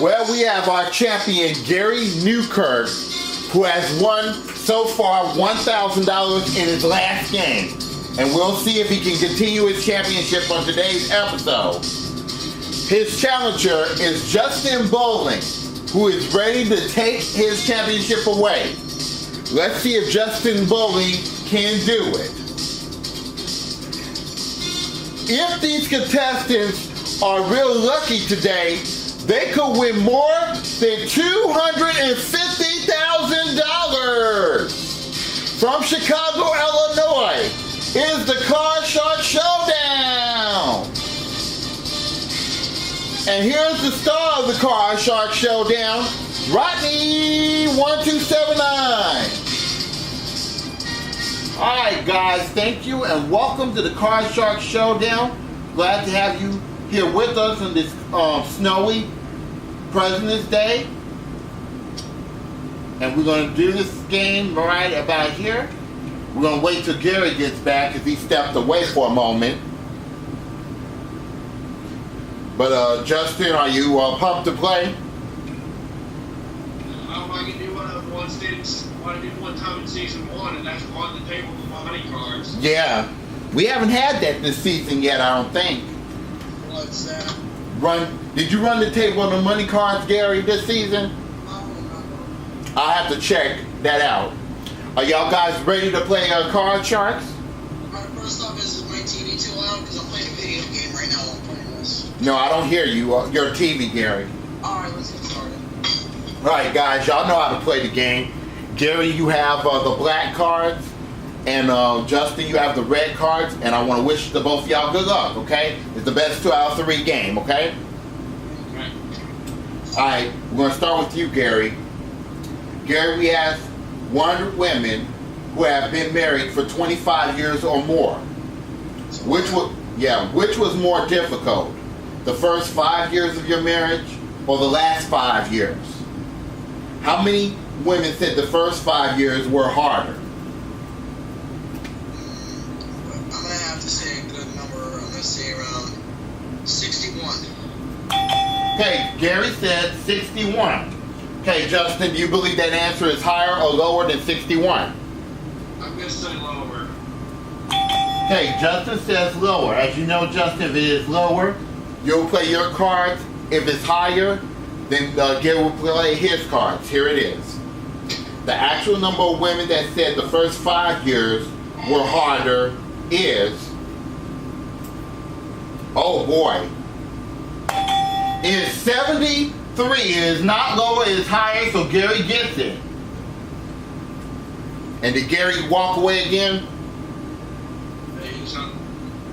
Well, we have our champion, Gary Newkirk, who has won so far $1,000 in his last game. And we'll see if he can continue his championship on today's episode. His challenger is Justin Bowling, who is ready to take his championship away. Let's see if Justin Bowling can do it. If these contestants are real lucky today, they could win more than $250,000. From Chicago, Illinois, is the Car Shark Showdown. And here's the star of the Car Shark Showdown, Rodney1279. Alright guys, thank you and welcome to the Car Shark Showdown. Glad to have you here with us on this snowy President's Day. And we're going to do this game right about here. We're going to wait till Gary gets back because he stepped away for a moment. But Justin, are you pumped to play? I can do what I did one time in season 1, and that's on the table with money cards. Yeah. We haven't had that this season yet, I don't think. What's that? Did you run the table on the money cards, Gary, this season? I'll have to check that out. Are y'all guys ready to play Card Sharks? Alright, first off, is my TV too loud? Because I'm playing a video game right now while I'm playing this. No, I don't hear you. Your TV, Gary. Alright, let's get started. Alright, guys, y'all know how to play the game. Gary, you have the black cards. And Justin, you have the red cards. And I want to wish to both of y'all good luck, okay? It's the best 2 out of 3 game, okay? Okay. Alright, we're going to start with you, Gary. Gary, we asked 100 women who have been married for 25 years or more. Which was more difficult? The first 5 years of your marriage or the last 5 years? How many women said the first 5 years were harder? I'm going to have to say a good number. I'm going to say around 61. Okay, Gary said 61. Okay, Justin, do you believe that answer is higher or lower than 61? I'm going to say lower. Okay, Justin says lower. As you know, Justin, if it is lower, you'll play your cards. If it's higher, then Gary will play his cards. Here it is. The actual number of women that said the first 5 years were harder is, oh boy, is 73. It is not lower, it is higher, so Gary gets it. And did Gary walk away again?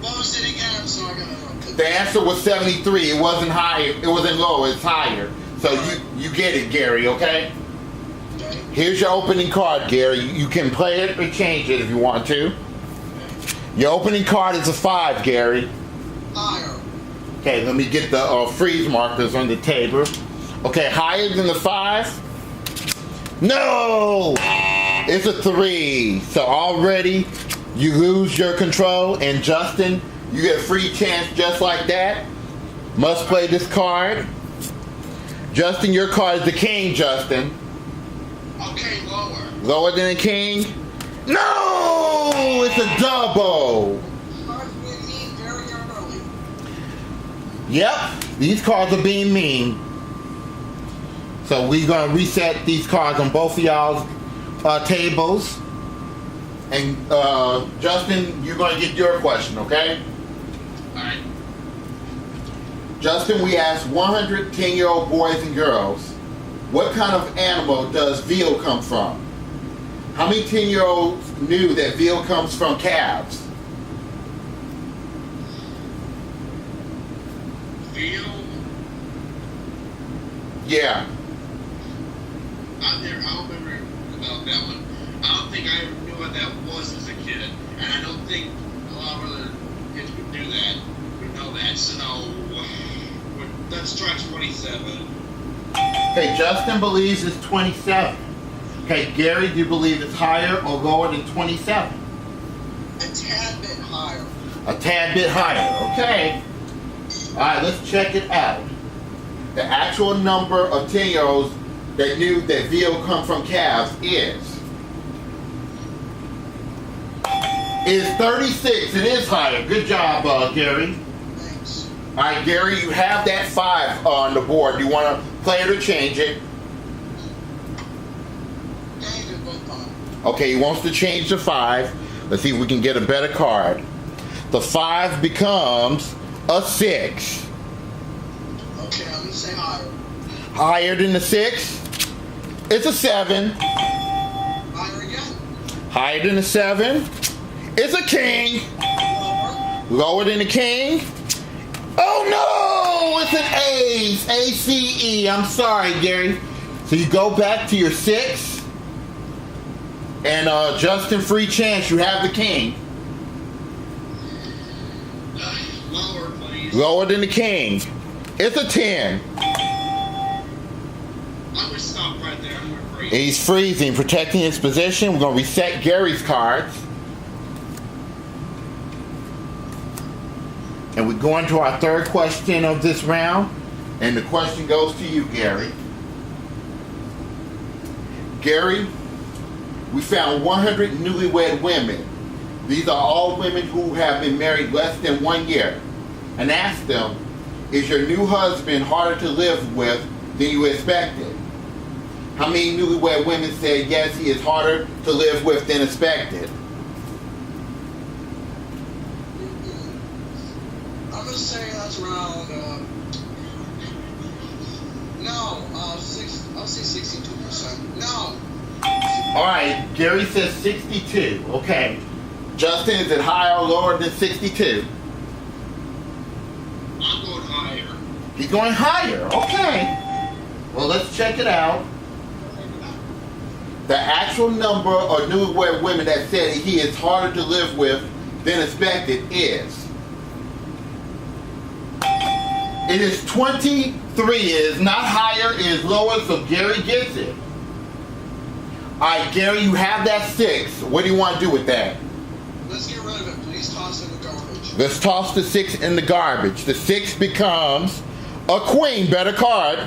What was it again? I'm sorry. The answer was 73. It wasn't higher. It wasn't lower. It's higher. So you get it, Gary, okay? Here's your opening card, Gary. You can play it or change it if you want to. Your opening card is a 5, Gary. Higher. Okay, let me get the freeze markers on the table. Okay, higher than the 5? No! It's a 3. So already you lose your control, and Justin, you get a free chance just like that. Must play this card. Justin, your card is the king, Justin. Okay, lower. Lower than a king? No! It's a double. Cards being mean very early. Yep, these cards are being mean. So we're going to reset these cards on both of y'all's tables. And Justin, you're going to get your question, okay? Alright. Justin, we asked 100 10-year-old boys and girls, what kind of animal does veal come from? How many 10-year-olds knew that veal comes from calves? Veal? Yeah. I don't remember about that one. I don't think I ever knew what that was as a kid. And I don't think a lot of other kids would do that. Would know that. So let's try 27. Okay, Justin believes it's 27. Okay, Gary, do you believe it's higher or lower than 27? A tad bit higher. A tad bit higher, okay. All right, let's check it out. The actual number of 10-year-olds that knew that veal come from calves is 36. It is higher. Good job, Gary. Thanks. All right, Gary, you have that 5 on the board. Do you want to play it or change it? Change it both times. Okay, he wants to change the 5. Let's see if we can get a better card. The 5 becomes a 6. Okay, I'm gonna say higher. Higher than the 6? It's a 7. Higher again. Higher than the 7? It's a king. Lower. Lower than the king? Oh no! It's an ace. A-C-E. I'm sorry, Gary. So you go back to your 6. And Justin, free chance. You have the king. Lower, please. Lower than the king. It's a 10. I'm gonna stop right there. I'm gonna freeze. He's freezing, protecting his position. We're going to reset Gary's cards. And we go into our third question of this round. And the question goes to you, Gary. Gary, we found 100 newlywed women. These are all women who have been married less than 1 year. And asked them, is your new husband harder to live with than you expected? How many newlywed women said yes, he is harder to live with than expected? I'm gonna say that's around. I'll say 62%. No. All right, Gary says 62. Okay. Justin, is it higher or lower than 62? I'm going higher. He's going higher. Okay. Well, let's check it out. The actual number of newlywed women that said he is harder to live with than expected is. It is 23. It is not higher, it is lower, so Gary gets it. Alright, Gary, you have that 6. What do you want to do with that? Let's get rid of it. Please toss it in the garbage. Let's toss the 6 in the garbage. The 6 becomes a queen. Better card.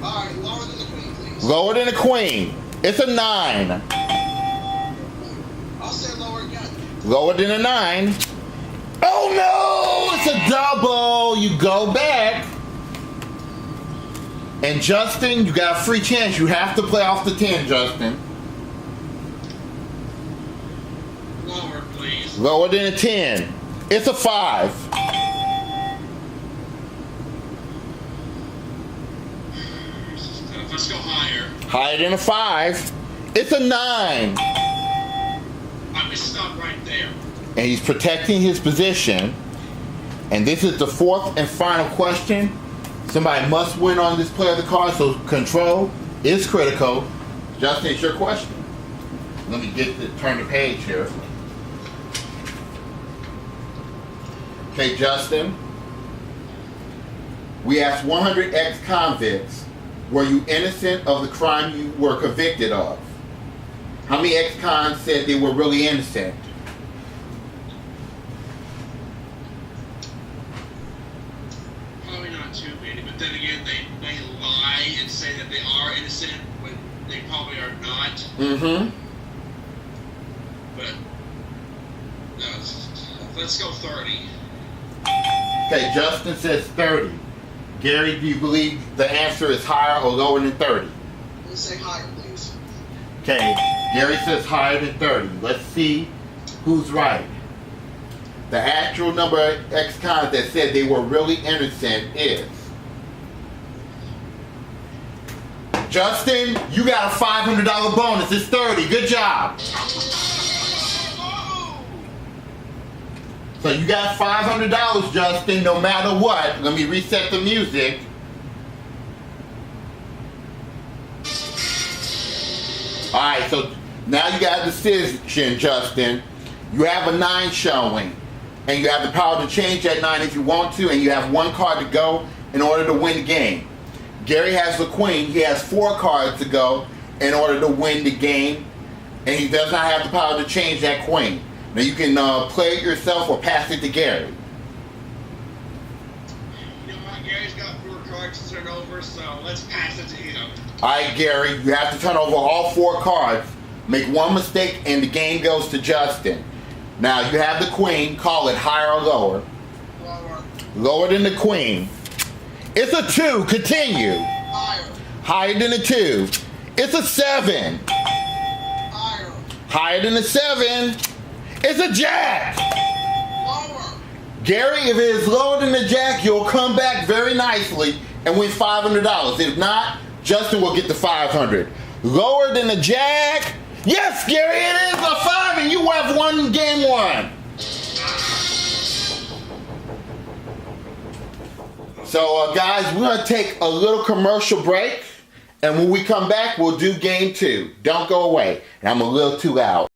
Alright, lower than the queen, please. Lower than a queen. It's a 9. I'll say lower again. Lower than a 9. Oh no! It's a double. You go back. And Justin, you got a free chance. You have to play off the 10, Justin. Lower, please. Lower than a 10. It's a 5. Let's go higher. Higher than a 5. It's a 9. I'm gonna stop right there. And he's protecting his position. And this is the 4th and final question. Somebody must win on this play of the card, so control is critical. Justin, it's your question. Let me turn the page here. Okay, Justin. We asked 100 ex-convicts, were you innocent of the crime you were convicted of? How many ex-cons said they were really innocent? Probably not too many, but then again, they lie and say that they are innocent when they probably are not. Mm-hmm. But let's go 30. Okay, Justin says 30. Gary, do you believe the answer is higher or lower than 30? Let's say higher, please. Okay, Gary says higher than 30. Let's see who's right. The actual number of ex-cons that said they were really innocent is... Justin, you got a $500 bonus. It's 30. Good job. So you got $500, Justin, no matter what. Let me reset the music. Alright, so now you got a decision, Justin. You have a 9 showing. And you have the power to change that 9 if you want to, and you have 1 card to go in order to win the game. Gary has the queen. He has 4 cards to go in order to win the game, and he does not have the power to change that queen. Now you can play it yourself or pass it to Gary. You know what? Gary's got 4 cards. cards to turn over, so let's pass it to him. All right, Gary, you have to turn over all 4 cards. Make one mistake, and the game goes to Justin. Now, you have the queen. Call it higher or lower. Lower. Lower than the queen. It's a 2. Continue. Higher. Higher than a 2. It's a 7. Higher. Higher than a 7. It's a jack. Lower. Gary, if it is lower than the jack, you'll come back very nicely and win $500. If not, Justin will get the $500. Lower than the jack. Yes, Gary, it is a 5, and you have won game 1. So, guys, we're going to take a little commercial break, and when we come back, we'll do game 2. Don't go away. And I'm a little too out.